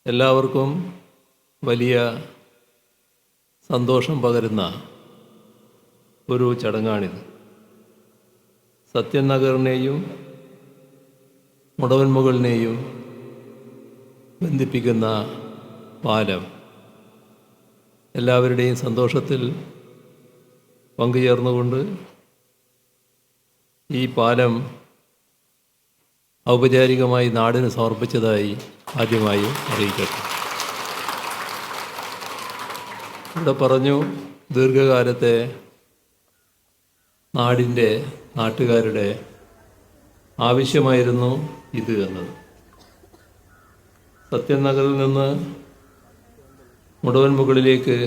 എല്ലാവർക്കും വലിയ സന്തോഷം പകരുന്ന ഒരു ചടങ്ങാണിത്. സത്യൻ നഗറിനെയും മുടവൻമുകളിനെയും ബന്ധിപ്പിക്കുന്ന പാലം എല്ലാവരുടെയും സന്തോഷത്തിൽ പങ്കുചേർന്നുകൊണ്ട് ഈ പാലം ഔപചാരികമായി നാടിന് സമർപ്പിച്ചതായി ആദ്യമായി അറിയിക്കട്ടെ. ഇവിടെ പറഞ്ഞു, ദീർഘകാലത്തെ നാട്ടുകാരുടെ ആവശ്യമായിരുന്നു ഇത് എന്നത്. സത്യൻ നഗറിൽ നിന്ന് മുടവൻമുകളിലേക്ക്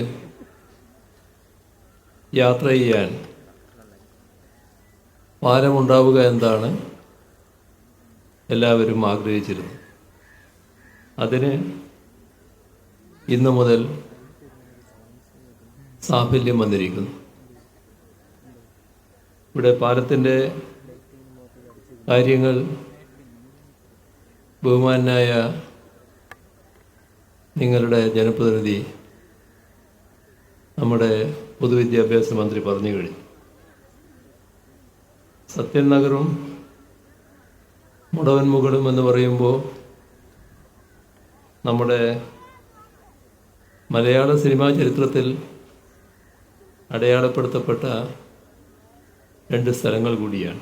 യാത്ര ചെയ്യാൻ പാലമുണ്ടാവുക എന്താണ് എല്ലാവരും ആഗ്രഹിച്ചിരുന്നു. അതിന് ഇന്നു മുതൽ സാഫല്യം വന്നിരിക്കുന്നു. ഇവിടെ പാലത്തിൻ്റെ കാര്യങ്ങൾ ബഹുമാനായ നിങ്ങളുടെ ജനപ്രതിനിധി നമ്മുടെ പൊതുവിദ്യാഭ്യാസ മന്ത്രി പറഞ്ഞു കഴിഞ്ഞു. സത്യൻ നഗറും മുടവൻമുകളും എന്ന് പറയുമ്പോൾ നമ്മുടെ മലയാള സിനിമാ ചരിത്രത്തിൽ അടയാളപ്പെടുത്തപ്പെട്ട രണ്ട് സ്ഥലങ്ങൾ കൂടിയാണ്.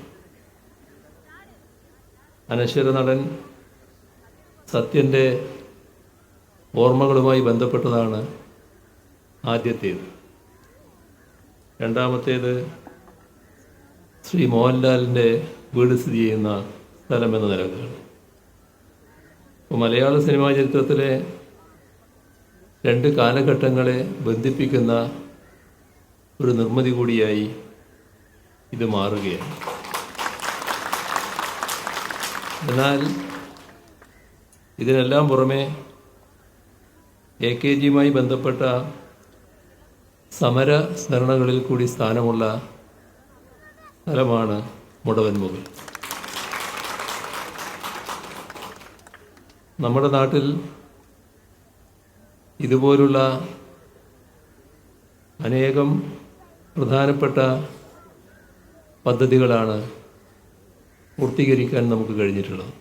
അനശ്വര നടൻ സത്യൻ്റെ ഓർമ്മകളുമായി ബന്ധപ്പെട്ടതാണ് ആദ്യത്തേത്. രണ്ടാമത്തേത് ശ്രീ മോഹൻലാലിൻ്റെ വീട് സ്ഥിതി ചെയ്യുന്ന സ്ഥലമെന്ന നിലക്കാണ്. അപ്പോൾ മലയാള സിനിമാ ചരിത്രത്തിലെ രണ്ട് കാലഘട്ടങ്ങളെ ബന്ധിപ്പിക്കുന്ന ഒരു നിർമ്മിതി കൂടിയായി ഇത് മാറുകയാണ്. എന്നാൽ ഇതിനെല്ലാം പുറമെ AKGയുമായി ബന്ധപ്പെട്ട സമര സ്മരണകളിൽ കൂടി സ്ഥാനമുള്ള സ്ഥലമാണ് മുടവൻമുകൾ. നമ്മുടെ നാട്ടിൽ ഇതുപോലുള്ള അനേകം പ്രധാനപ്പെട്ട പദ്ധതികളാണ് പൂർത്തീകരിക്കാൻ നമുക്ക് കഴിഞ്ഞിട്ടുള്ളത്.